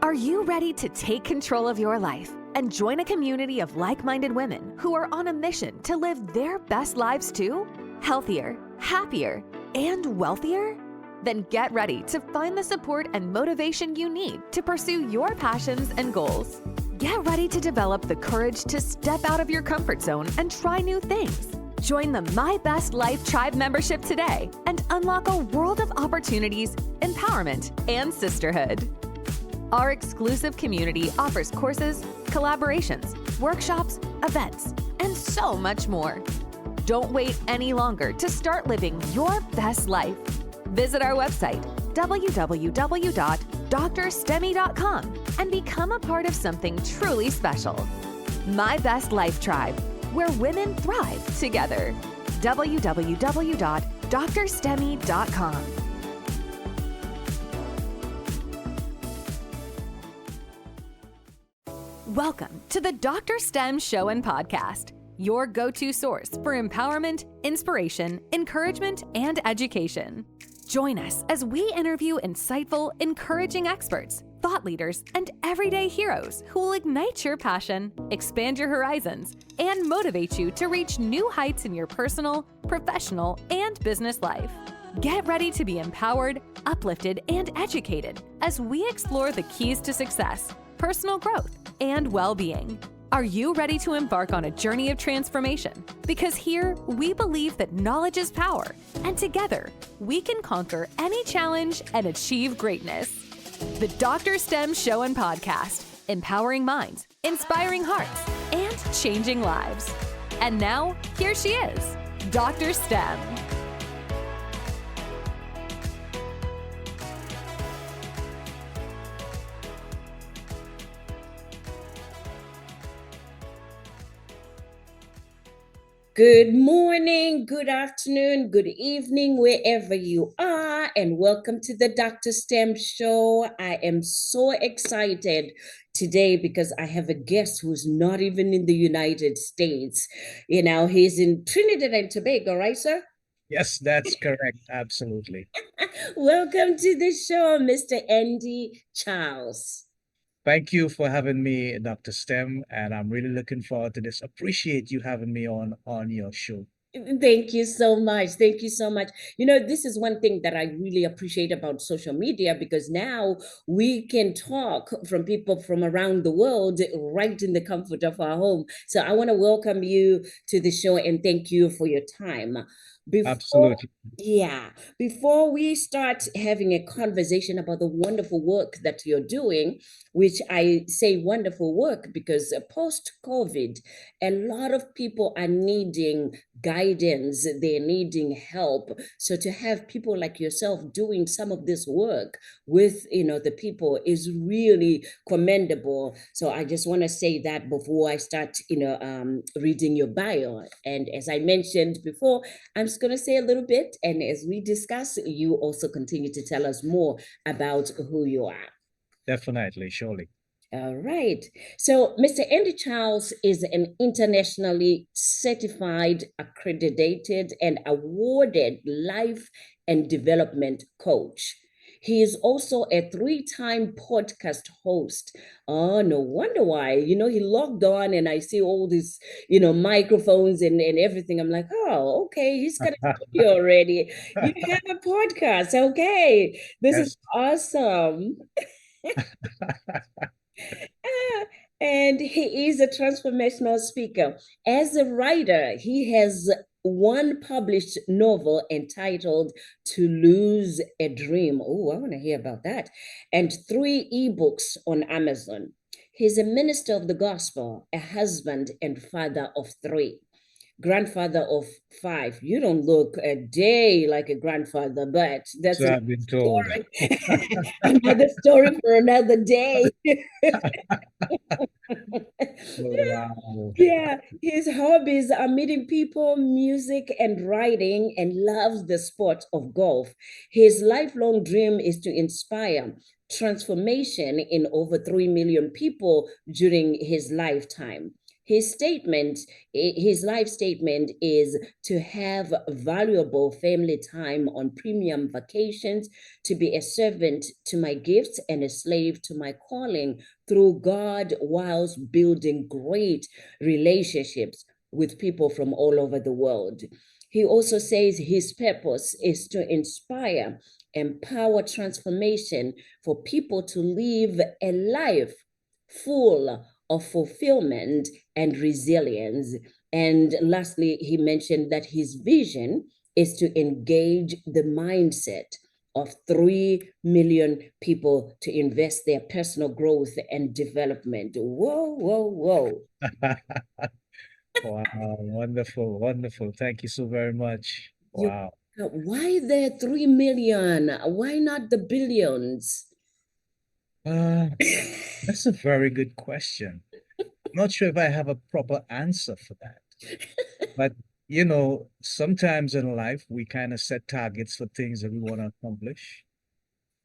Are you ready to take control of your life and join a community of like-minded women who are on a mission to live their best lives too? Healthier, happier, and wealthier? Then get ready to find the support and motivation you need to pursue your passions and goals. Get ready to develop the courage to step out of your comfort zone and try new things. Join the My Best Life Tribe membership today and unlock a world of opportunities, empowerment, and sisterhood. Our exclusive community offers courses, collaborations, workshops, events, and so much more. Don't wait any longer to start living your best life. Visit our website, www.drstemy.com, and become a part of something truly special. My Best Life Tribe, where women thrive together. www.drstemy.com. Welcome to the DrStem Show and Podcast, your go-to source for empowerment, inspiration, encouragement, and education. Join us as we interview insightful, encouraging experts, thought leaders, and everyday heroes who will ignite your passion, expand your horizons, and motivate you to reach new heights in your personal, professional, and business life. Get ready to be empowered, uplifted, and educated as we explore the keys to success, personal growth, and well-being. Are you ready to embark on a journey of transformation? Because here, we believe that knowledge is power, and together, we can conquer any challenge and achieve greatness. The DrStem Show and Podcast, empowering minds, inspiring hearts, and changing lives. And now, here she is, Dr. Stem. Good morning, good afternoon, good evening, wherever you are, and welcome to the DrStem Show. I am so excited today because I have a guest who's not even in the United States. You know, he's in Trinidad and Tobago, right, sir? Yes, that's correct. Absolutely. Welcome to the show, Mr. Andy Charles. Thank you for having me, Dr. Stem, and I'm really looking forward to this. Appreciate you having me on your show. Thank you so much. Thank you so much. You know, this is one thing that I really appreciate about social media because now we can talk from people from around the world right in the comfort of our home. So I want to welcome you to the show and thank you for your time. Absolutely. Before we start having a conversation about the wonderful work that you're doing, which I say wonderful work because post-COVID, a lot of people are needing guidance, they're needing help. So to have people like yourself doing some of this work with, the people is really commendable. So I just want to say that before I start, reading your bio. And as I mentioned before, I'm just going to say a little bit. And as we discuss, you also continue to tell us more about who you are. Definitely, surely. All right. So, Mr. Andy Charles is an internationally certified, accredited, and awarded life and development coach. He is also a 3-time podcast host. Oh, no wonder why. He logged on and I see all these, microphones and everything. I'm like, oh, okay, he's got a studio already. You have a podcast. Okay. This is awesome. And he is a transformational speaker. As a writer, he has one published novel entitled To Lose a Dream. Oh, I want to hear about that. And 3 ebooks on Amazon. He's a minister of the gospel, a husband and father of 3. Grandfather of 5. You don't look a day like a grandfather, but that's So I've been told. another story for another day. Wow. Yeah, his hobbies are meeting people, music, and writing, and loves the sport of golf. His lifelong dream is to inspire transformation in over 3 million people during his lifetime. his statement, his life statement is to have valuable family time on premium vacations, to be a servant to my gifts and a slave to my calling through God, whilst building great relationships with people from all over the world. He also says his purpose is to inspire, empower transformation for people to live a life full of fulfillment and resilience. And lastly, he mentioned that his vision is to engage the mindset of 3 million people to invest their personal growth and development. Whoa, whoa, whoa. Wow, wonderful, wonderful. Thank you so very much. Wow. Why there 3 million? Why not the billions? Uh, that's a very good question. I'm not sure if I have a proper answer for that. But, sometimes in life, we kind of set targets for things that we want to accomplish.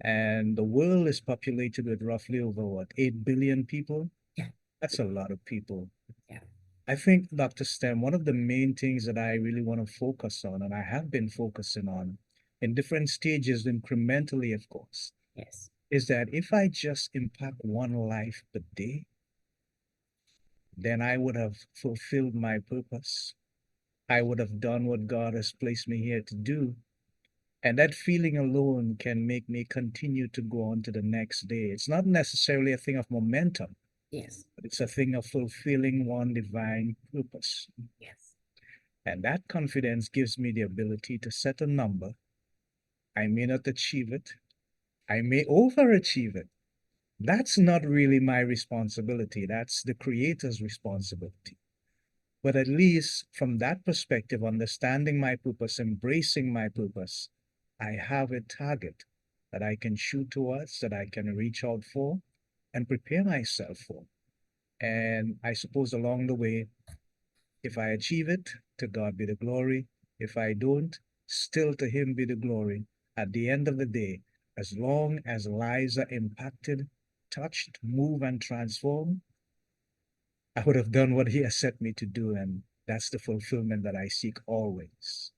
And the world is populated with roughly over what, 8 billion people? Yeah. That's a lot of people. Yeah. I think, Dr. Stem, one of the main things that I really want to focus on, and I have been focusing on in different stages, incrementally, of course, Yes. is that if I just impact one life per day, then I would have fulfilled my purpose. I would have done what God has placed me here to do. And that feeling alone can make me continue to go on to the next day. It's not necessarily a thing of momentum, Yes. but it's a thing of fulfilling one divine purpose. Yes. And that confidence gives me the ability to set a number. I may not achieve it. I may overachieve it. That's not really my responsibility. That's the Creator's responsibility. But at least from that perspective, understanding my purpose, embracing my purpose, I have a target that I can shoot towards, that I can reach out for, and prepare myself for. And I suppose along the way, if I achieve it, to God be the glory. If I don't, still to Him be the glory. At the end of the day, as long as lives are impacted, touched, moved, and transformed, I would have done what He has set me to do. And that's the fulfillment that I seek always.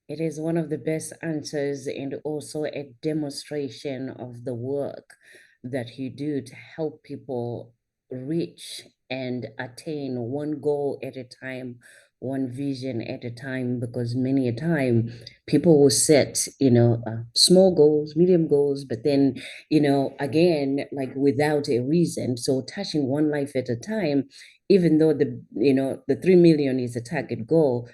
It is one of the best answers and also a demonstration of the work that you do to help people reach and attain one goal at a time, one vision at a time, because many a time people will set, small goals, medium goals, but then, again, like without a reason. So touching one life at a time, even though the 3 million is a target goal,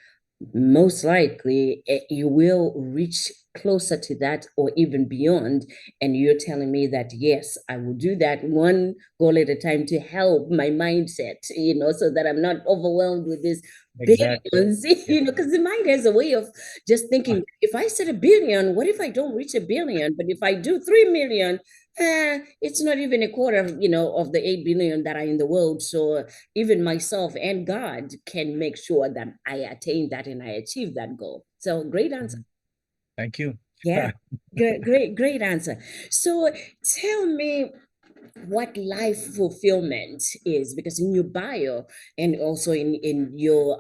most likely you will reach closer to that or even beyond. And you're telling me that, yes, I will do that one goal at a time to help my mindset, so that I'm not overwhelmed with this Exactly. billions, because the mind has a way of just thinking, if I set a billion, what if I don't reach a billion? But if I do 3 million, it's not even a quarter of the 8 billion that are in the world. So even myself and God can make sure that I attain that and I achieve that goal. So great answer. Thank you. Yeah. Great answer. So tell me what life fulfillment is, because in your bio and also in your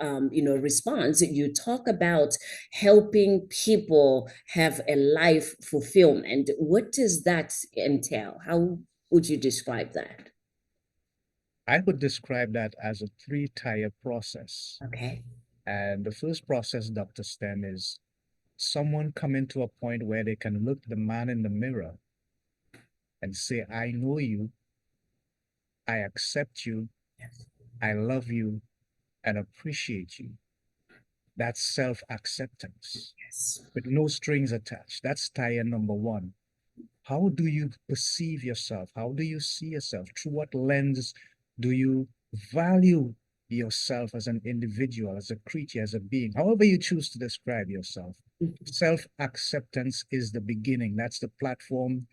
response, you talk about helping people have a life fulfillment. What does that entail? How would you describe that? I would describe that as a three-tier process. Okay. And the first process, Dr. Stem, is someone coming to a point where they can look the man in the mirror and say, I know you, I accept you, Yes. I love you, and appreciate you. That's self-acceptance Yes. with no strings attached. That's tier number one. How do you perceive yourself? How do you see yourself? Through what lens do you value yourself as an individual, as a creature, as a being, however you choose to describe yourself? Self-acceptance is the beginning. That's the platform.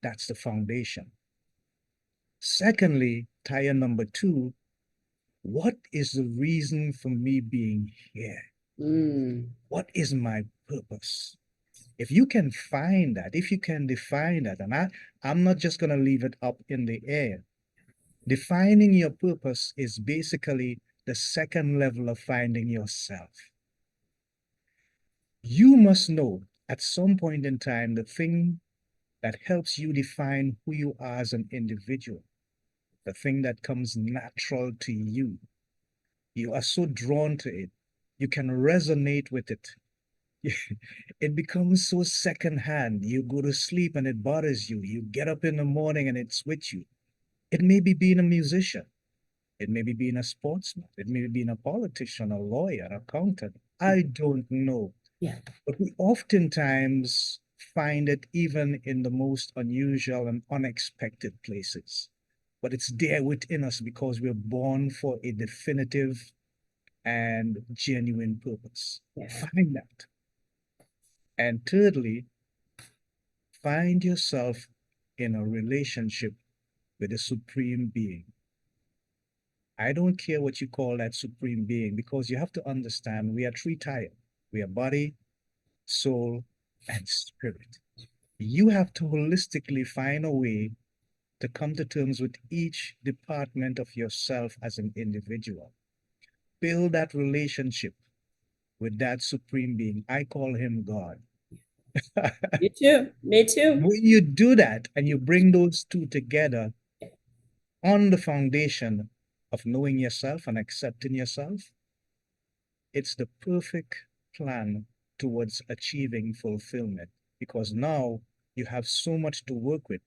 That's the foundation. Secondly, tier number two, what is the reason for me being here? What is my purpose? If you can find that, if you can define that, and I'm not just going to leave it up in the air. Defining your purpose is basically the second level of finding yourself. You must know at some point in time the thing that helps you define who you are as an individual, the thing that comes natural to you. You are so drawn to it. You can resonate with it. It becomes so secondhand. You go to sleep and it bothers you. You get up in the morning and it's with you. It may be being a musician. It may be being a sportsman. It may be being a politician, a lawyer, an accountant. I don't know. Yeah. But we oftentimes find it even in the most unusual and unexpected places. But it's there within us because we're born for a definitive and genuine purpose. Yes. Find that. And thirdly, find yourself in a relationship with a supreme being. I don't care what you call that supreme being, because you have to understand we are three tired. We are body, soul, and spirit. You have to holistically find a way to come to terms with each department of yourself as an individual. Build that relationship with that supreme being. I call him God. Me too. Me too. When you do that and you bring those two together on the foundation of knowing yourself and accepting yourself, it's the perfect plan towards achieving fulfillment, because now you have so much to work with.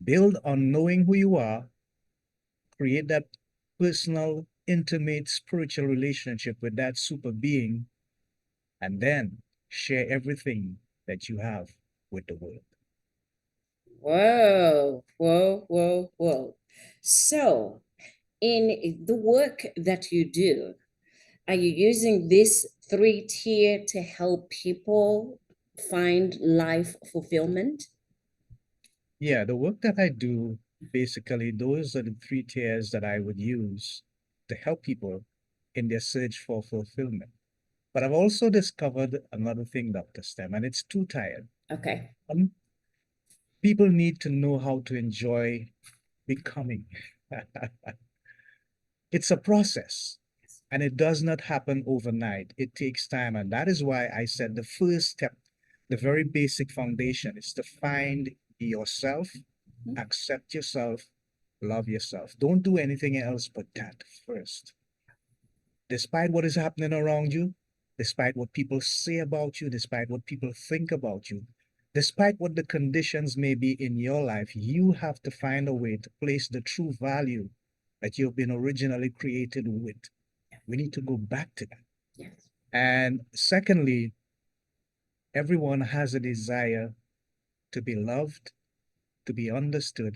Build on knowing who you are, create that personal, intimate, spiritual relationship with that super being, and then share everything that you have with the world. Whoa, whoa, whoa, whoa. So, in the work that you do, are you using this 3 tier to help people find life fulfillment? Yeah, the work that I do, basically, those are the 3 tiers that I would use to help people in their search for fulfillment. But I've also discovered another thing, Dr. Stem, and it's two-tiered. Okay. People need to know how to enjoy becoming. It's a process, and it does not happen overnight. It takes time, and that is why I said the first step, the very basic foundation, is to find yourself, accept yourself, love yourself. Don't do anything else but that first. Despite what is happening around you, despite what people say about you, despite what people think about you, despite what the conditions may be in your life, you have to find a way to place the true value that you've been originally created with. We need to go back to that. Yes. And secondly, everyone has a desire to be loved, to be understood,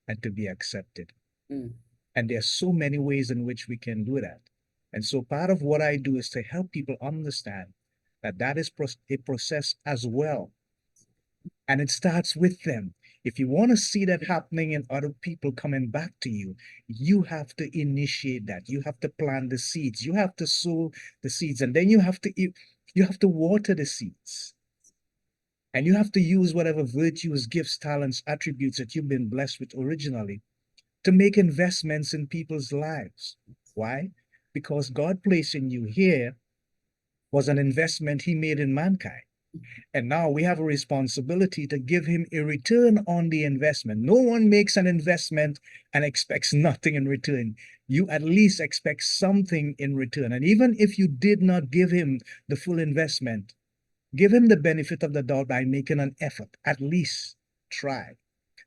and to be accepted. Mm. And there are so many ways in which we can do that. And so part of what I do is to help people understand that that is a process as well. And it starts with them. If you want to see that happening in other people coming back to you, you have to initiate that. You have to plant the seeds. You have to sow the seeds, and then you have to water the seeds. And you have to use whatever virtues, gifts, talents, attributes that you've been blessed with originally to make investments in people's lives. Why? Because God placing you here was an investment he made in mankind. And now we have a responsibility to give him a return on the investment. No one makes an investment and expects nothing in return. You at least expect something in return. And even if you did not give him the full investment, give him the benefit of the doubt by making an effort. At least try.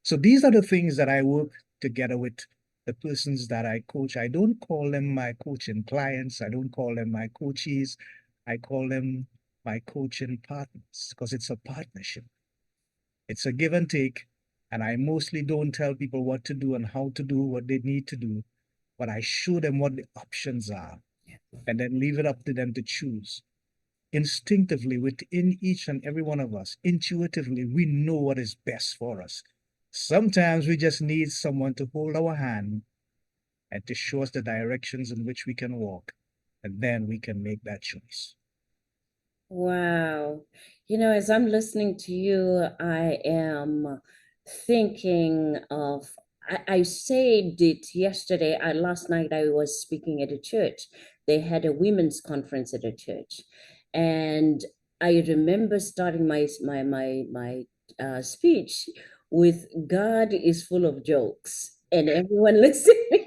So these are the things that I work together with the persons that I coach. I don't call them my coaching clients. I don't call them my coaches. I call them my coaching partners, because it's a partnership. It's a give and take. And I mostly don't tell people what to do and how to do what they need to do, but I show them what the options are and then leave it up to them to choose. Instinctively, within each and every one of us, intuitively, we know what is best for us. Sometimes we just need someone to hold our hand and to show us the directions in which we can walk, and then we can make that choice. Wow. As I'm listening to you, I am thinking of I said it yesterday. Last night I was speaking at a church. They had a women's conference at a church, and I remember starting my speech with "God is full of jokes," and everyone listening.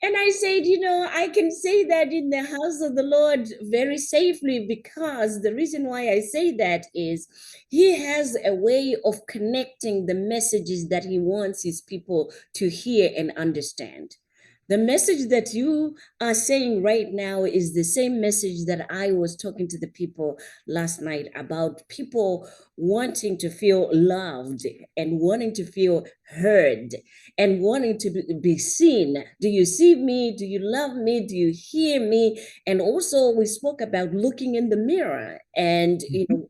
And I said, I can say that in the house of the Lord very safely, because the reason why I say that is he has a way of connecting the messages that he wants his people to hear and understand. The message that you are saying right now is the same message that I was talking to the people last night about, people wanting to feel loved and wanting to feel heard and wanting to be seen. Do you see me? Do you love me? Do you hear me? And also we spoke about looking in the mirror, and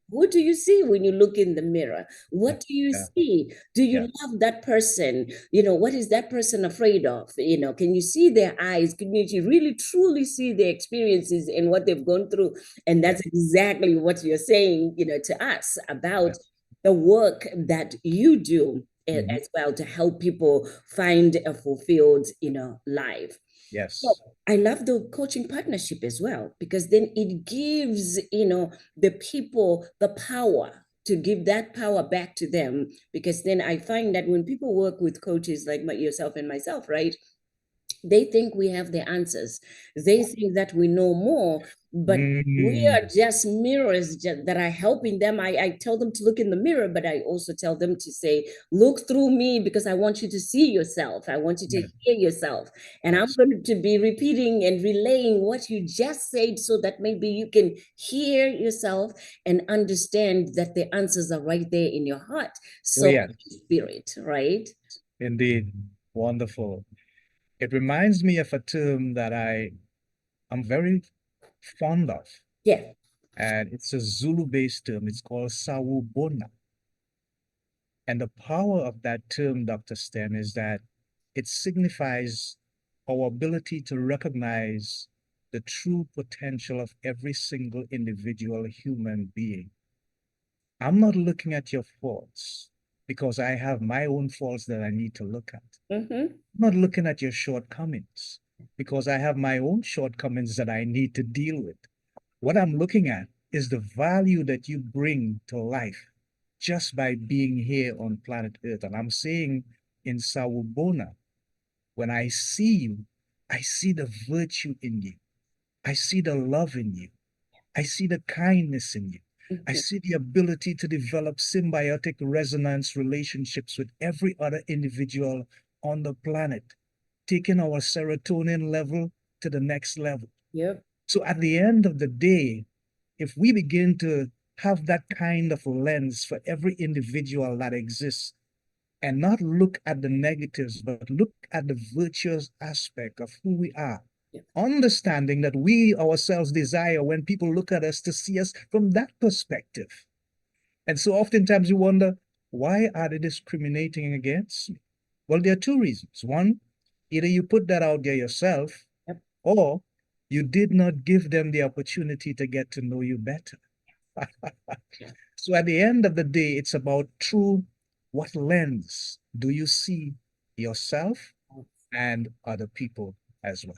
what do you see when you look in the mirror? What do you Yeah. see? Do you Yeah. love that person? What is that person afraid of? Can you see their eyes? Can you really truly see their experiences and what they've gone through? And that's exactly what you're saying, to us about the work that you do as well, to help people find a fulfilled, life. Yes. So I love the coaching partnership as well, because then it gives, the people the power to give that power back to them. Because then I find that when people work with coaches like yourself and myself, right? They think we have the answers. They think that we know more, but we are just mirrors that are helping them. I tell them to look in the mirror, but I also tell them to say, look through me, because I want you to see yourself. I want you to hear yourself. And I'm going to be repeating and relaying what you just said, so that maybe you can hear yourself and understand that the answers are right there in your heart. So spirit, right? Indeed. Wonderful. It reminds me of a term that I'm very fond of. Yeah. And it's a Zulu-based term. It's called sawubona. And the power of that term, Dr. Stem, is that it signifies our ability to recognize the true potential of every single individual human being. I'm not looking at your faults because I have my own faults that I need to look at. I'm not looking at your shortcomings because I have my own shortcomings that I need to deal with. What I'm looking at is the value that you bring to life just by being here on planet Earth. And I'm saying in Sawubona, when I see you, I see the virtue in you. I see the love in you. I see the kindness in you. I see the ability to develop symbiotic resonance relationships with every other individual on the planet, taking our serotonin level to the next level. Yep. So at the end of the day, if we begin to have that kind of lens for every individual that exists, and not look at the negatives, but look at the virtuous aspect of who we are, understanding that we ourselves desire, when people look at us, to see us from that perspective. And so oftentimes you wonder, why are they discriminating against me? Well, there are two reasons. One, either you put that out there yourself, or you did not give them the opportunity to get to know you better. So at the end of the day, it's about through what lens do you see yourself and other people as well.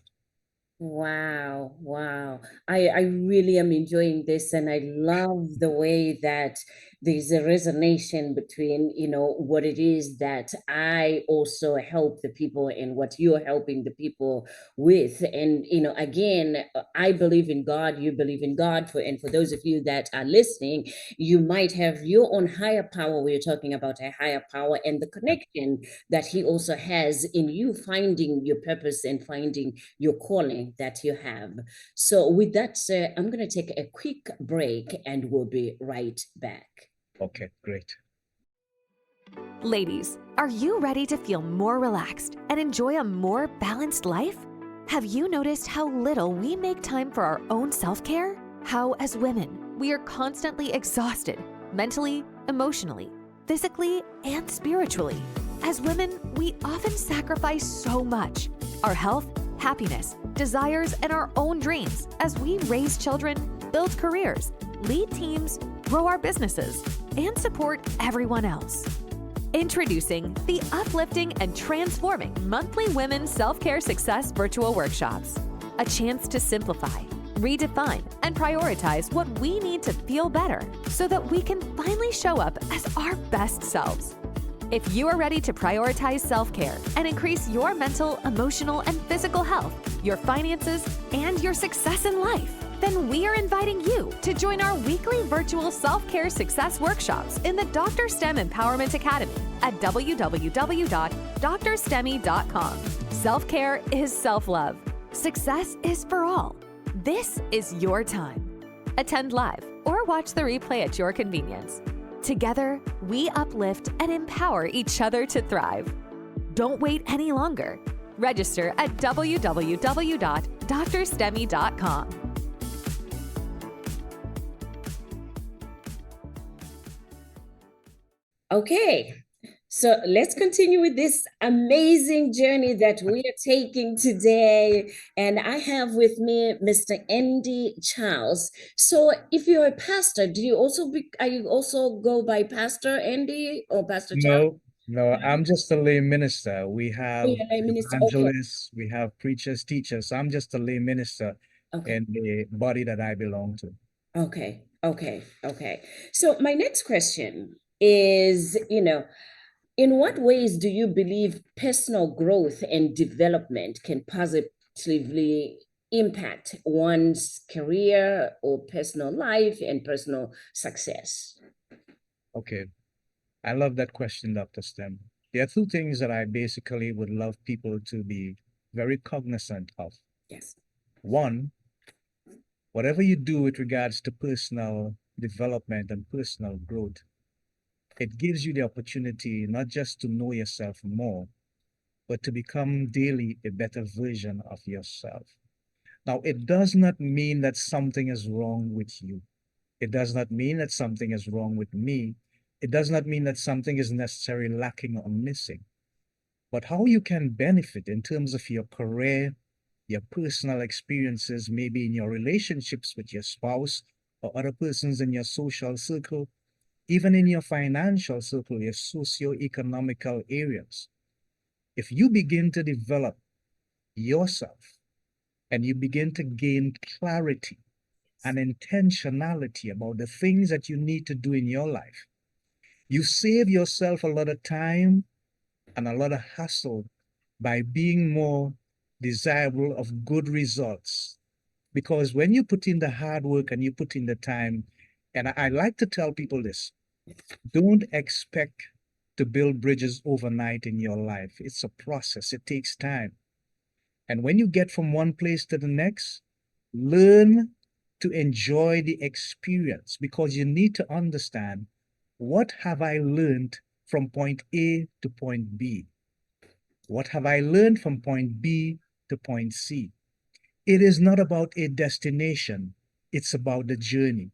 Wow, wow. I really am enjoying this, and I love the way that there's a resonation between, what it is that I also help the people and what you're helping the people with. And, again, I believe in God, you believe in God, and for those of you that are listening, you might have your own higher power. We're talking about a higher power and the connection that he also has in you finding your purpose and finding your calling that you have. So with that said, I'm going to take a quick break and we'll be right back. Okay, great. Ladies, are you ready to feel more relaxed and enjoy a more balanced life? Have you noticed how little we make time for our own self-care? How, as women, we are constantly exhausted, mentally, emotionally, physically, and spiritually. As women, we often sacrifice so much: our health, happiness, desires, and our own dreams as we raise children, build careers, lead teams, grow our businesses, and support everyone else. Introducing the uplifting and transforming monthly Women's Self-Care Success Virtual Workshops. A chance to simplify, redefine, and prioritize what we need to feel better so that we can finally show up as our best selves. If you are ready to prioritize self-care and increase your mental, emotional, and physical health, your finances, and your success in life, then we are inviting you to join our weekly virtual self-care success workshops in the DrStem Empowerment Academy at www.drstemy.com. Self-care is self-love. Success is for all. This is your time. Attend live or watch the replay at your convenience. Together, we uplift and empower each other to thrive. Don't wait any longer. Register at www.drstemy.com. Okay, so let's continue with this amazing journey that we are taking today. And I have with me Mr. Andy Charles. So if you're a pastor, do you also are you also go by Pastor Andy or Pastor Charles? No, I'm just a lay minister. We have You're a lay minister. evangelists, we have preachers, teachers. I'm just a lay minister in the body that I belong to. Okay. So my next question is, in what ways do you believe personal growth and development can positively impact one's career or personal life and personal success? Okay. I love that question, Dr. Stem. There are two things that I basically would love people to be very cognizant of. Yes. One, whatever you do with regards to personal development and personal growth, it gives you the opportunity not just to know yourself more, but to become daily a better version of yourself. Now, it does not mean that something is wrong with you. It does not mean that something is wrong with me. It does not mean that something is necessarily lacking or missing. But how you can benefit in terms of your career, your personal experiences, maybe in your relationships with your spouse or other persons in your social circle, even in your financial circle, your socio-economical areas. If you begin to develop yourself and you begin to gain clarity and intentionality about the things that you need to do in your life, you save yourself a lot of time and a lot of hassle by being more desirable of good results. Because when you put in the hard work and you put in the time, and I like to tell people this, don't expect to build bridges overnight in your life. It's a process. It takes time. And when you get from one place to the next, learn to enjoy the experience, because you need to understand, what have I learned from point A to point B? What have I learned from point B to point C? It is not about a destination. It's about the journey.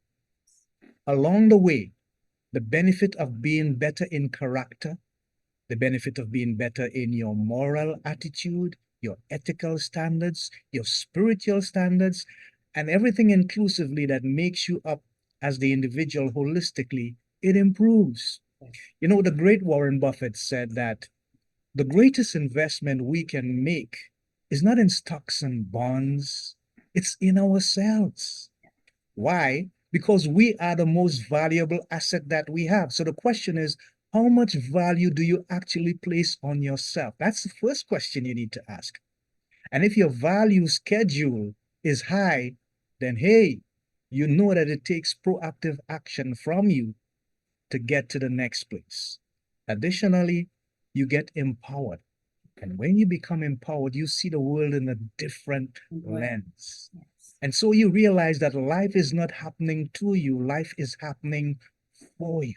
Along the way, the benefit of being better in character, the benefit of being better in your moral attitude, your ethical standards, your spiritual standards, and everything inclusively that makes you up as the individual holistically, it improves. You know, the great Warren Buffett said that the greatest investment we can make is not in stocks and bonds, it's in ourselves. Why? Because we are the most valuable asset that we have. So the question is, how much value do you actually place on yourself? That's the first question you need to ask. And if your value schedule is high, then hey, you know that it takes proactive action from you to get to the next place. Additionally, you get empowered. And when you become empowered, you see the world in a different lens. And so you realize that life is not happening to you, life is happening for you.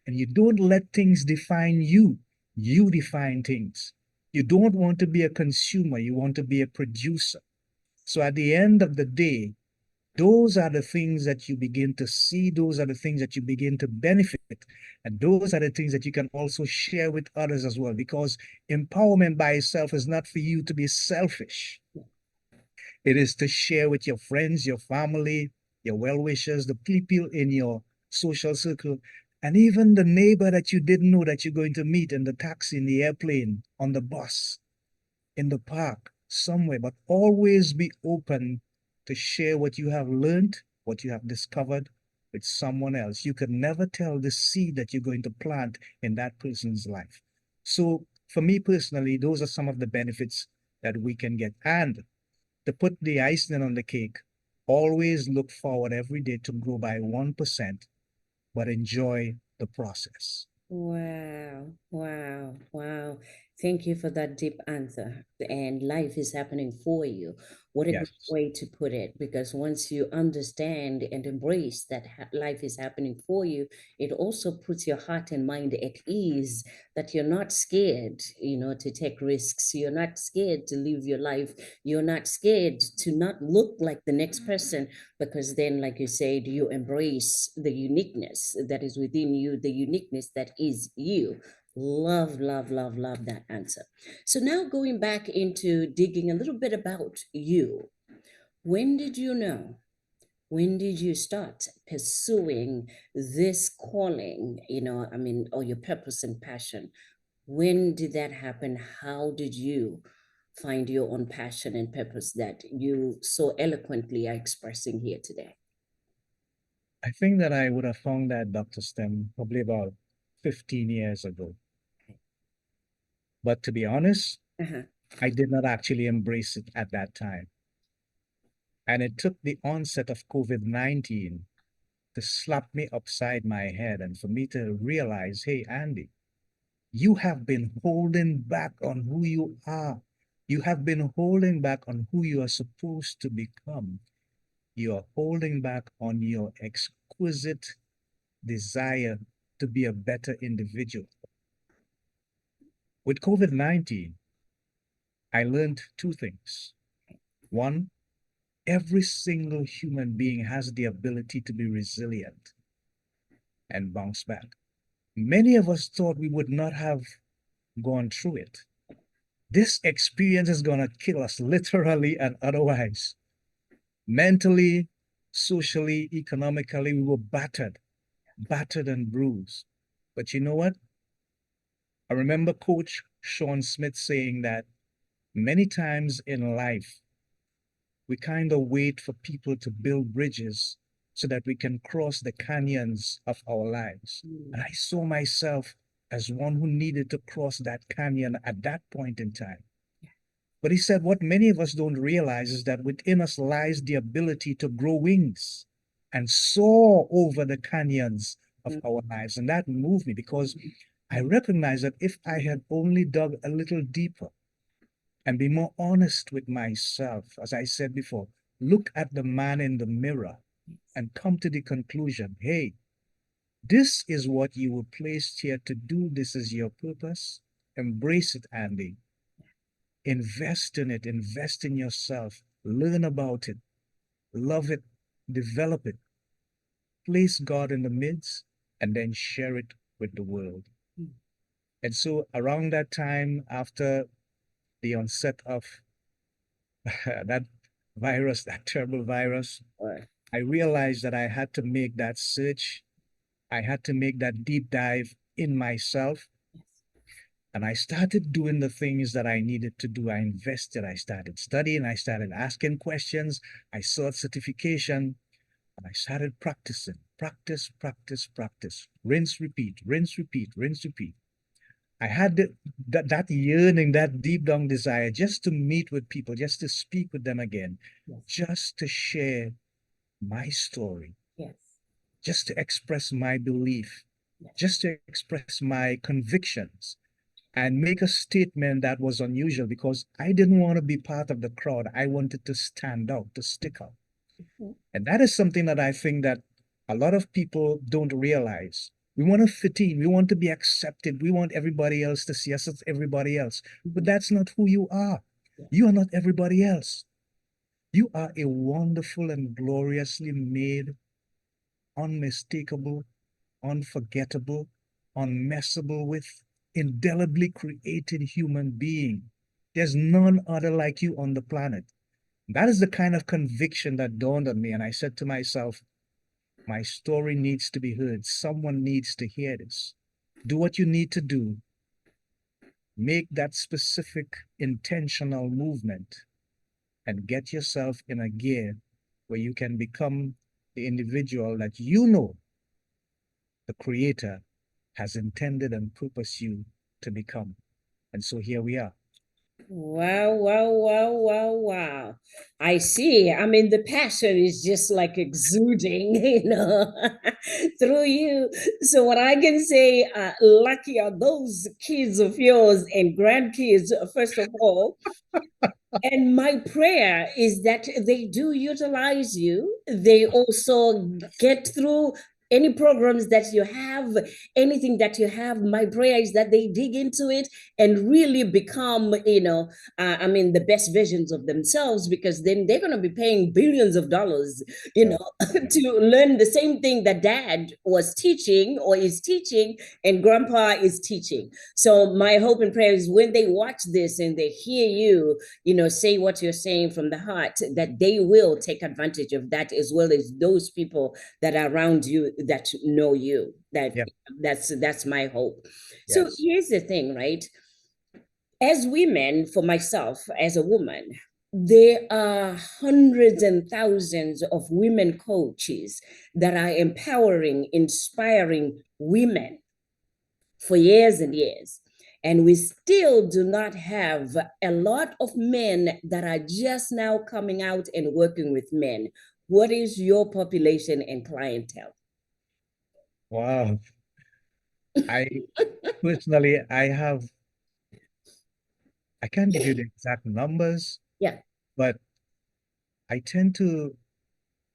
And you don't let things define you, you define things. You don't want to be a consumer, you want to be a producer. So at the end of the day, those are the things that you begin to see, those are the things that you begin to benefit, and those are the things that you can also share with others as well, because empowerment by itself is not for you to be selfish. It is to share with your friends, your family, your well-wishers, the people in your social circle, And even the neighbor that you didn't know that you're going to meet in the taxi, in the airplane, on the bus, in the park, somewhere, but always be open to share what you have learned, what you have discovered with someone else. You can never tell the seed that you're going to plant in that person's life. So for me personally, those are some of the benefits that we can get. And to put the icing on the cake, always look forward every day to grow by 1%, but enjoy the process. Wow, wow, wow. Thank you for that deep answer. And life is happening for you. What a great Yes. way to put it. Because once you understand and embrace that life is happening for you, it also puts your heart and mind at ease that you're not scared, to take risks. You're not scared to live your life. You're not scared to not look like the next person, because then, like you said, you embrace the uniqueness that is within you, the uniqueness that is you. Love, love, love, love that answer. So now going back into digging a little bit about you, when did you know? When did you start pursuing this calling, or your purpose and passion? When did that happen? How did you find your own passion and purpose that you so eloquently are expressing here today? I think that I would have found that DrStem probably about 15 years ago. But to be honest, Uh-huh. I did not actually embrace it at that time. And it took the onset of COVID-19 to slap me upside my head and for me to realize, hey, Andy, you have been holding back on who you are. You have been holding back on who you are supposed to become. You are holding back on your exquisite desire to be a better individual. With COVID-19, I learned two things. One, every single human being has the ability to be resilient and bounce back. Many of us thought we would not have gone through it. This experience is going to kill us literally and otherwise. Mentally, socially, economically, we were battered and bruised. But you know what? I remember Coach Sean Smith saying that many times in life, we kind of wait for people to build bridges so that we can cross the canyons of our lives. And I saw myself as one who needed to cross that canyon at that point in time. But he said, what many of us don't realize is that within us lies the ability to grow wings and soar over the canyons of our lives. And that moved me because I recognized that if I had only dug a little deeper, and be more honest with myself. As I said before, look at the man in the mirror and come to the conclusion, hey, this is what you were placed here to do. This is your purpose. Embrace it, Andy. Invest in it. Invest in yourself. Learn about it. Love it. Develop it. Place God in the midst and then share it with the world. And so around that time, after the onset of that virus, that terrible virus, I realized that I had to make that search. I had to make that deep dive in myself. And I started doing the things that I needed to do. I invested, I started studying, I started asking questions, I sought certification, and I started practicing. Practice, practice, practice. Rinse, repeat, rinse, repeat, rinse, repeat. I had that yearning, that deep down desire just to meet with people, just to speak with them again, just to share my story, just to express my belief, just to express my convictions and make a statement that was unusual because I didn't want to be part of the crowd. I wanted to stand out, to stick out. And that is something that I think that a lot of people don't realize. We want to fit in. We want to be accepted. We want everybody else to see us as everybody else. But that's not who you are. You are not everybody else. You are a wonderful and gloriously made, unmistakable, unforgettable, unmessable with, indelibly created human being. There's none other like you on the planet. That is the kind of conviction that dawned on me. And I said to myself, My story needs to be heard. Someone needs to hear this. Do what you need to do. Make that specific intentional movement and get yourself in a gear where you can become the individual that you know the Creator has intended and purposed you to become. And so here we are. Wow, wow, wow, wow, wow. I see. I mean, the passion is just like exuding, through you. So, what I can say, lucky are those kids of yours and grandkids, first of all. And my prayer is that they do utilize you. They also get through any programs that you have, anything that you have. My prayer is that they dig into it and really become, I mean, the best versions of themselves, because then they're going to be paying billions of dollars, Yeah. to learn the same thing that dad was teaching or is teaching and grandpa is teaching. So my hope and prayer is when they watch this and they hear you, say what you're saying from the heart, that they will take advantage of that, as well as those people that are around you that know you. Yeah. That's my hope. So Yes. here's the thing, right? As women, for myself as a woman, there are hundreds and thousands of women coaches that are empowering, inspiring women for years and years. And we still do not have a lot of men that are just now coming out and working with men. What is your population and clientele? Wow. I personally, I can't give you the exact numbers, Yeah. but I tend to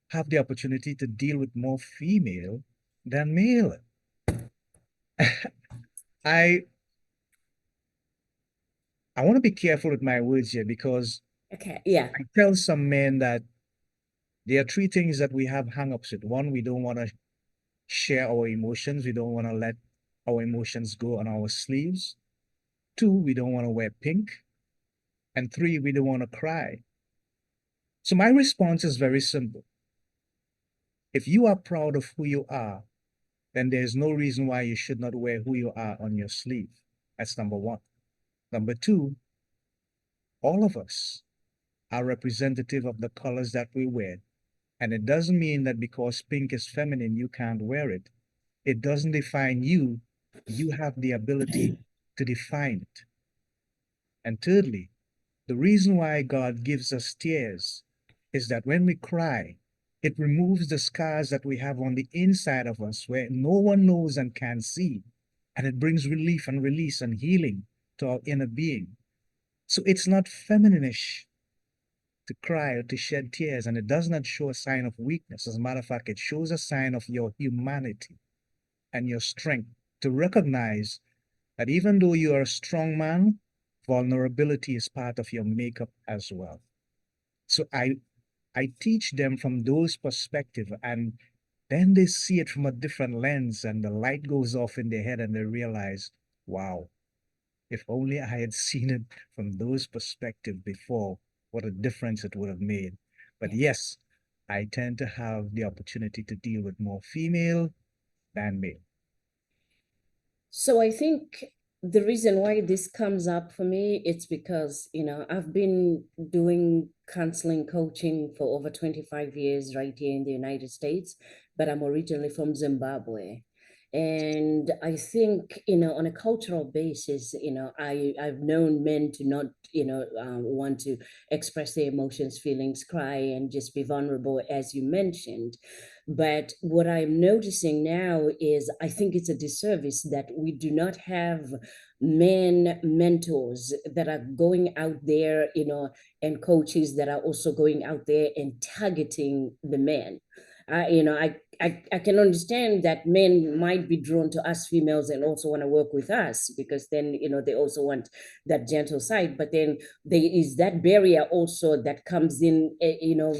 have the opportunity to deal with more female than male. I I want to be careful with my words here because Okay. Yeah. I tell some men that there are three things that we have hang-ups with. One, we don't want to share our emotions. We don't want to let our emotions go on our sleeves. Two, we don't want to wear pink. And three, we don't want to cry. So my response is very simple. If you are proud of who you are, then there's no reason why you should not wear who you are on your sleeve. That's number one. Number two, all of us are representative of the colors that we wear. And it doesn't mean that because pink is feminine, you can't wear it. It doesn't define you. You have the ability to define it. And thirdly, the reason why God gives us tears is that when we cry, it removes the scars that we have on the inside of us where no one knows and can see. And it brings relief and release and healing to our inner being. So it's not femininish to cry or to shed tears, and it does not show a sign of weakness. As a matter of fact, it shows a sign of your humanity and your strength to recognize that even though you are a strong man, vulnerability is part of your makeup as well. So I teach them from those perspectives, and then they see it from a different lens, and the light goes off in their head, and they realize, wow, if only I had seen it from those perspectives before, what a difference it would have made. But yes, I tend to have the opportunity to deal with more female than male. So I think the reason why this comes up for me, it's because, I've been doing counseling coaching for over 25 years right here in the United States, but I'm originally from Zimbabwe. And I think, on a cultural basis, I've known men to not, want to express their emotions, feelings, cry, and just be vulnerable, as you mentioned. But what I'm noticing now is I think it's a disservice that we do not have men mentors that are going out there, and coaches that are also going out there and targeting the men. I can understand that men might be drawn to us females and also want to work with us, because then, they also want that gentle side. But then there is that barrier also that comes in,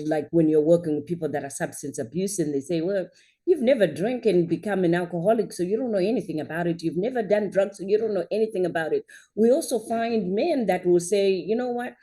like when you're working with people that are substance abuse, and they say, well, you've never drank and become an alcoholic, so you don't know anything about it. You've never done drugs, so you don't know anything about it. We also find men that will say, you know what?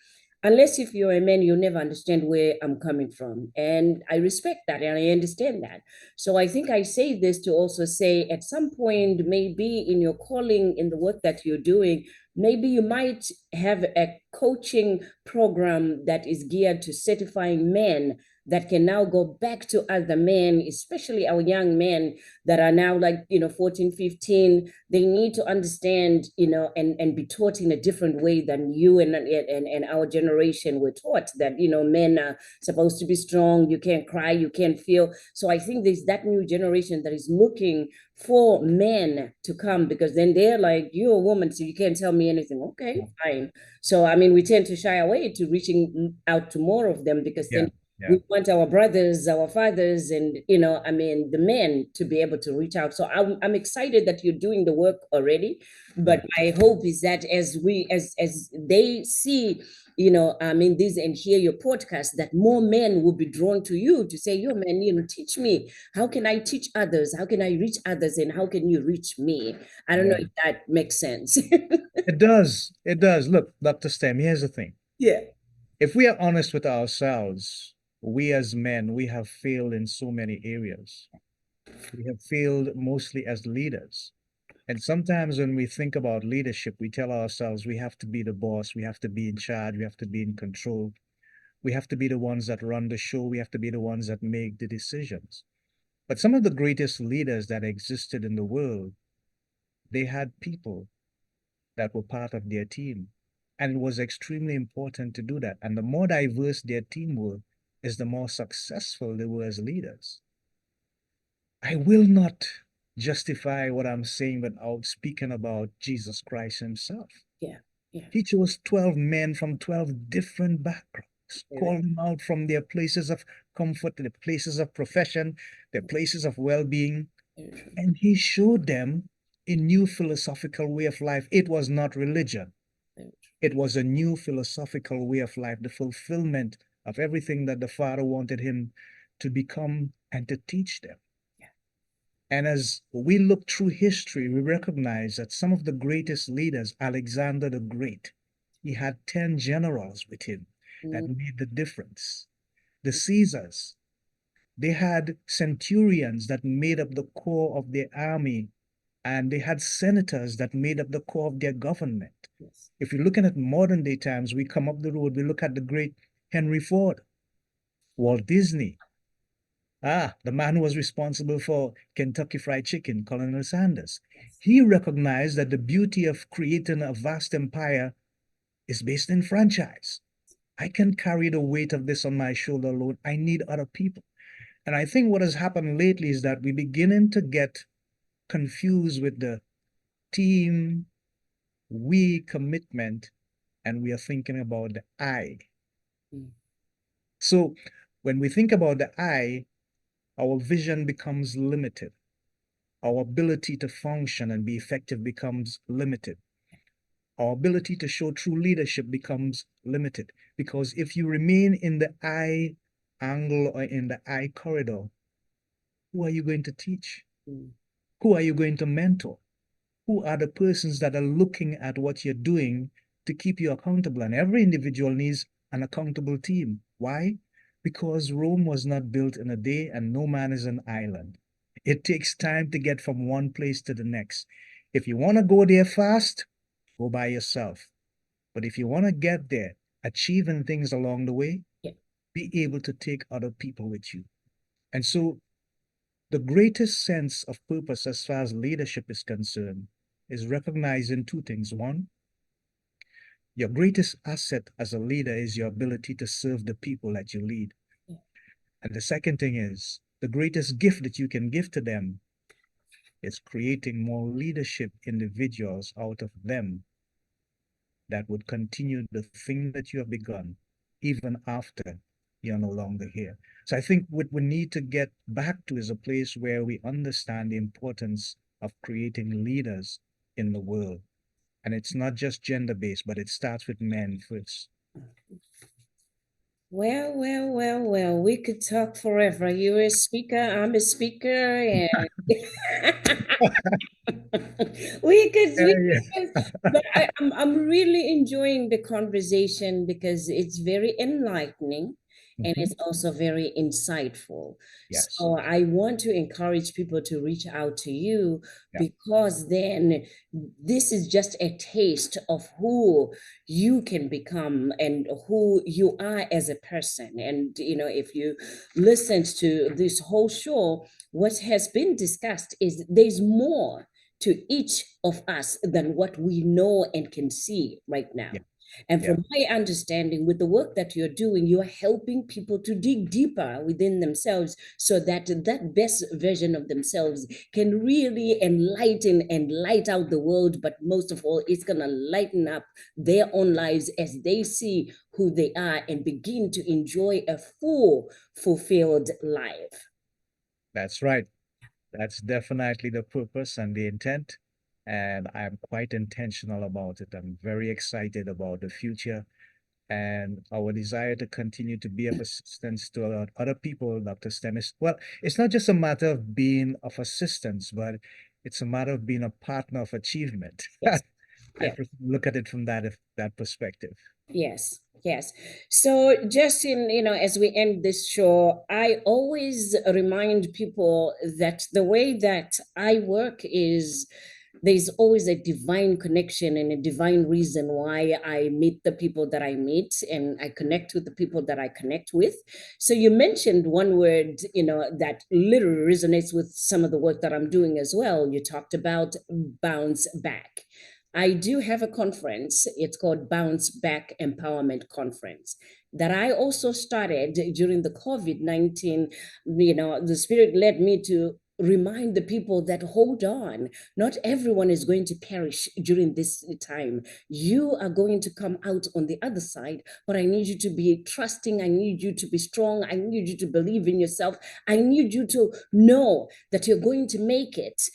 unless if you're a man, you'll never understand where I'm coming from. And I respect that and I understand that. So I think I say this to also say at some point, maybe in your calling, in the work that you're doing, maybe you might have a coaching program that is geared to certifying men that can now go back to other men, especially our young men that are now like, 14, 15. They need to understand, and be taught in a different way than you and our generation were taught, that, men are supposed to be strong. You can't cry, you can't feel. So I think there's that new generation that is looking for men to come, because then they're like, you're a woman, so you can't tell me anything. Okay, fine. So, I mean, we tend to shy away to reaching out to more of them, because Yeah. then Yeah. we want our brothers, our fathers, and the men to be able to reach out. So I'm excited that you're doing the work already. But my hope is that as they see, this and hear your podcast, that more men will be drawn to you to say, yo, man, teach me. How can I teach others? How can I reach others? And how can you reach me? I don't know if that makes sense. It does. It does. Look, Dr. Stem, here's the thing. Yeah. If we are honest with ourselves, we as men, we have failed in so many areas. We have failed mostly as leaders. And sometimes when we think about leadership, we tell ourselves we have to be the boss, we have to be in charge, we have to be in control. We have to be the ones that run the show, we have to be the ones that make the decisions. But some of the greatest leaders that existed in the world, they had people that were part of their team. And it was extremely important to do that. And the more diverse their team were, is the more successful they were as leaders. I will not justify what I'm saying without speaking about Jesus Christ himself. Yeah. Yeah. He chose 12 men from 12 different backgrounds, called them out from their places of comfort, their places of profession, their places of well-being, and he showed them a new philosophical way of life. It was not religion. It was a new philosophical way of life, the fulfillment of everything that the Father wanted him to become and to teach them. And as we look through history, we recognize that some of the greatest leaders, Alexander the Great, he had 10 generals with him that made the difference. The Caesars, they had centurions that made up the core of their army, and they had senators that made up the core of their government. Yes. If you're looking at modern day times, we come up the road, we look at the great Henry Ford, Walt Disney, the man who was responsible for Kentucky Fried Chicken, Colonel Sanders. He recognized that the beauty of creating a vast empire is based in franchise. I can carry the weight of this on my shoulder alone. I need other people. And I think what has happened lately is that we're beginning to get confused with the team, we commitment, and we are thinking about the I. So when we think about the I, our vision becomes limited. Our ability to function and be effective becomes limited. Our ability to show true leadership becomes limited. Because if you remain in the I angle or in the I corridor, who are you going to teach? Who are you going to mentor? Who are the persons that are looking at what you're doing to keep you accountable? And every individual needs an accountable team. Why? Because Rome was not built in a day and no man is an island. It takes time to get from one place to the next. If you want to go there fast, go by yourself. But if you want to get there, achieving things along the way, be able to take other people with you. And so the greatest sense of purpose as far as leadership is concerned is recognizing two things. One, your greatest asset as a leader is your ability to serve the people that you lead. And the second thing is, the greatest gift that you can give to them is creating more leadership individuals out of them that would continue the thing that you have begun, even after you're no longer here. So I think what we need to get back to is a place where we understand the importance of creating leaders in the world. And it's not just gender-based, but it starts with men first. Well, we could talk forever. You're a speaker, I'm a speaker, and Yeah. But I'm really enjoying the conversation because it's very enlightening and Mhm. it's also very insightful. Yes. So I want to encourage people to reach out to you Yeah. because then this is just a taste of who you can become and who you are as a person. And, if you listened to this whole show, what has been discussed is there's more to each of us than what we know and can see right now. Yeah. And Yeah. from my understanding, with the work that you're doing, you are helping people to dig deeper within themselves so that that best version of themselves can really enlighten and light out the world. But most of all, it's going to lighten up their own lives as they see who they are and begin to enjoy a full, fulfilled life. That's right. That's definitely the purpose and the intent. And I'm quite intentional about it. I'm very excited about the future and our desire to continue to be of assistance to other people. DrStem is, well, it's not just a matter of being of assistance, but it's a matter of being a partner of achievement. Yes. I Yeah. look at it from that perspective. Yes, yes. So just as we end this show, I always remind people that the way that I work is there's always a divine connection and a divine reason why I meet the people that I meet and I connect with the people that I connect with. So you mentioned one word, that literally resonates with some of the work that I'm doing as well. You talked about bounce back. I do have a conference. It's called Bounce Back Empowerment Conference that I also started during the COVID-19. The Spirit led me to remind the people that hold on, not everyone is going to perish during this time. You are going to come out on the other side, but I need you to be trusting. I need you to be strong. I need you to believe in yourself. I need you to know that you're going to make it,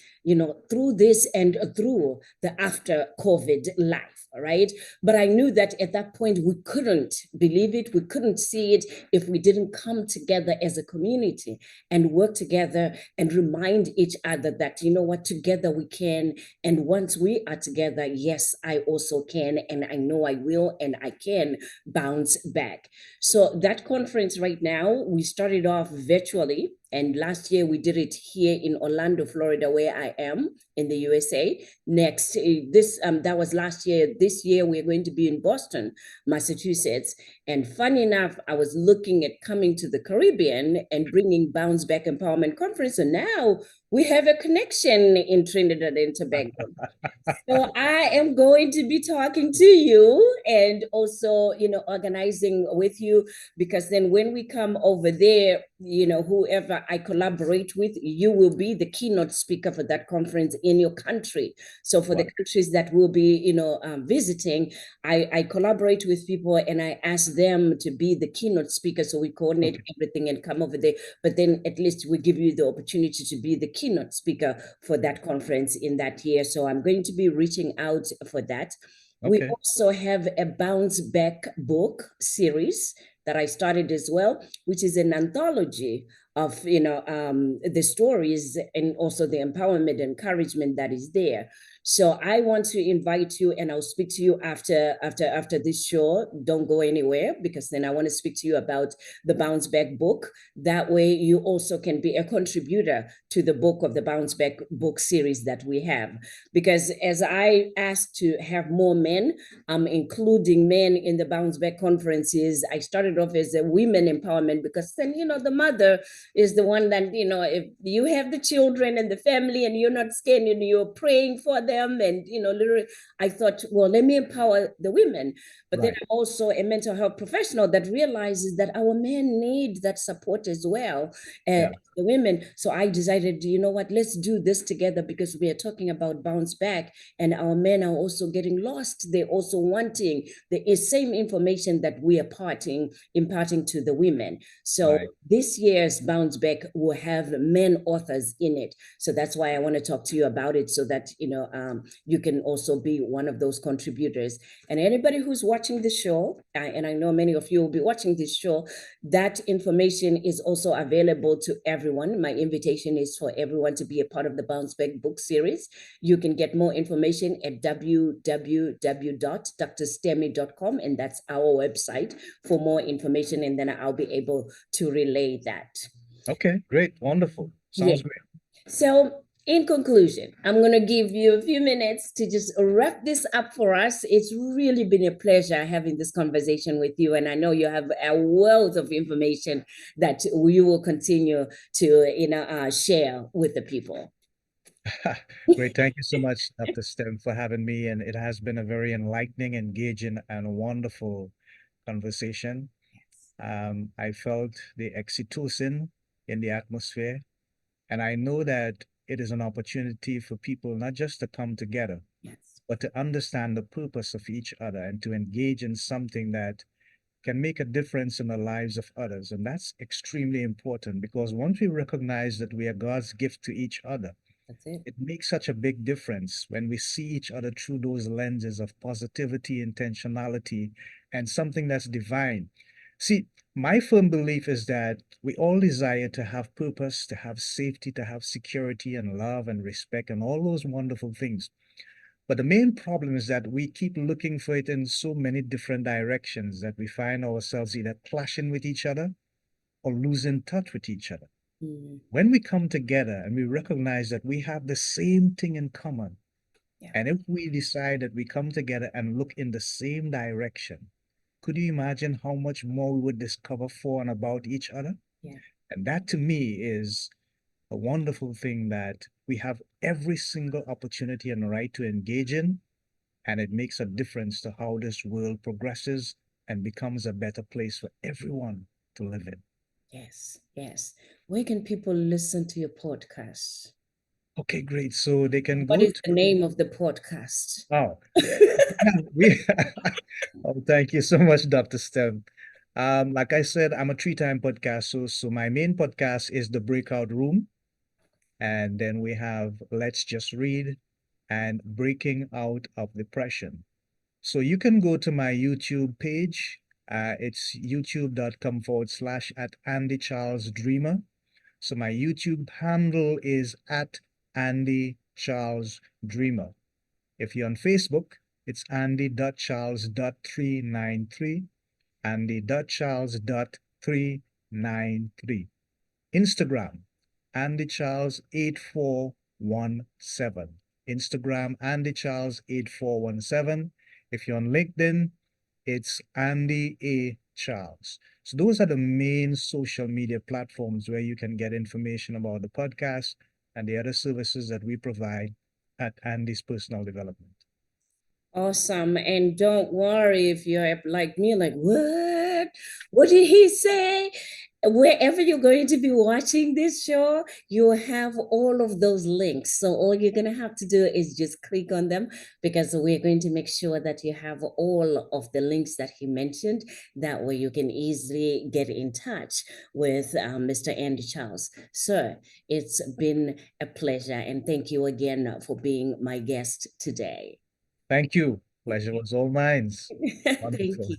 through this and through the after COVID life. All right. But I knew that at that point, we couldn't believe it. We couldn't see it if we didn't come together as a community and work together and remind each other that, you know what, together we can. And once we are together, yes, I also can. And I know I will, and I can bounce back. So that conference right now, we started off virtually. And last year we did it here in Orlando, Florida, where I am in the USA. Next, that was last year. This year we're going to be in Boston, Massachusetts. And funny enough, I was looking at coming to the Caribbean and bringing Bounce Back Empowerment Conference. So now we have a connection in Trinidad and Tobago. So I am going to be talking to you and also, organizing with you, because then when we come over there, whoever I collaborate with, you will be the keynote speaker for that conference in your country. So for the countries that will be, visiting, I collaborate with people and I ask them to be the keynote speaker. So we coordinate everything and come over there. But then at least we give you the opportunity to be the keynote speaker for that conference in that year. So I'm going to be reaching out for that. We Okay. also have a Bounce Back book series that I started as well, which is an anthology of the stories and also the empowerment, encouragement that is there. So I want to invite you, and I'll speak to you after this show. Don't go anywhere, because then I want to speak to you about the Bounce Back book. That way, you also can be a contributor to the book of the Bounce Back book series that we have. Because as I asked to have more men, including men in the Bounce Back conferences, I started off as a women empowerment, because then, the mother is the one that, if you have the children and the family and you're not scared and you're praying for them, and, literally, I thought, well, let me empower the women. But then I'm also a mental health professional that realizes that our men need that support as well, the women. So I decided, you know what, let's do this together, because we are talking about bounce back, and our men are also getting lost. They're also wanting the same information that we are imparting to the women. So this year's bounce back will have men authors in it. So that's why I want to talk to you about it, so that you can also be one of those contributors. And anybody who's watching the show, and I know many of you will be watching this show, that information is also available to everyone. My invitation is for everyone to be a part of the Bounce Back book series. You can get more information at www.drstemy.com, and that's our website for more information, and then I'll be able to relay that. Okay, great. Wonderful. Sounds great. So in conclusion, I'm going to give you a few minutes to just wrap this up for us. It's really been a pleasure having this conversation with you. And I know you have a wealth of information that you will continue to share with the people. Great. Thank you so much, Dr. Stem, for having me. And it has been a very enlightening, engaging, and wonderful conversation. I felt the oxytocin in the atmosphere. And I know that it is an opportunity for people not just to come together, but to understand the purpose of each other and to engage in something that can make a difference in the lives of others. And that's extremely important, because once we recognize that we are God's gift to each other, it makes such a big difference when we see each other through those lenses of positivity, intentionality, and something that's divine. See, my firm belief is that we all desire to have purpose, to have safety, to have security and love and respect and all those wonderful things. But the main problem is that we keep looking for it in so many different directions that we find ourselves either clashing with each other or losing touch with each other. When we come together and we recognize that we have the same thing in common, and if we decide that we come together and look in the same direction, could you imagine how much more we would discover for and about each other? And that to me is a wonderful thing that we have every single opportunity and right to engage in, and it makes a difference to how this world progresses and becomes a better place for everyone to live in. Yes. Where can people listen to your podcast? Okay, great. So they can go What is the name of the podcast? Oh, oh, thank you so much, Dr. Stem. Like I said, I'm a 3-time podcaster. So my main podcast is The Breakout Room. And then we have Let's Just Read and Breaking Out of Depression. So you can go to my YouTube page. It's youtube.com/@AndyCharlesDreamer. So my YouTube handle is @AndyCharlesDreamer. If you're on Facebook, it's andy.charles.393, andy.charles.393. Instagram, andycharles8417. Instagram, andycharles8417. If you're on LinkedIn, it's Andy A. Charles. So those are the main social media platforms where you can get information about the podcast and the other services that we provide at Andy's Personal Development. Awesome. And don't worry if you're like me, like, what? What did he say? Wherever you're going to be watching this show, you have all of those links. So all you're going to have to do is just click on them, because we're going to make sure that you have all of the links that he mentioned. That way you can easily get in touch with Mr. Andy Charles. Sir, it's been a pleasure. And thank you again for being my guest today. Thank you. Pleasure was all mine. Thank you.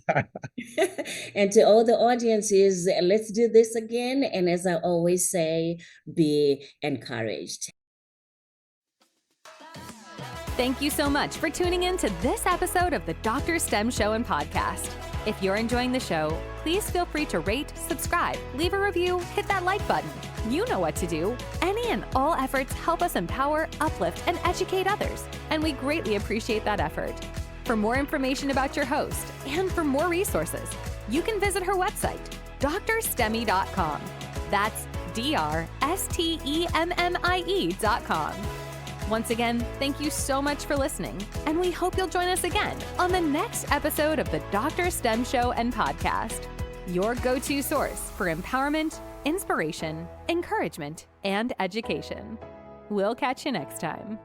And to all the audiences, let's do this again. And as I always say, be encouraged. Thank you so much for tuning in to this episode of the Dr. Stem Show and Podcast. If you're enjoying the show, please feel free to rate, subscribe, leave a review, hit that like button. You know what to do. Any and all efforts help us empower, uplift, and educate others, and we greatly appreciate that effort. For more information about your host and for more resources, you can visit her website, drstemy.com. That's DrStemie.com. Once again, thank you so much for listening, and we hope you'll join us again on the next episode of the Dr. Stem Show and Podcast, your go-to source for empowerment, inspiration, encouragement, and education. We'll catch you next time.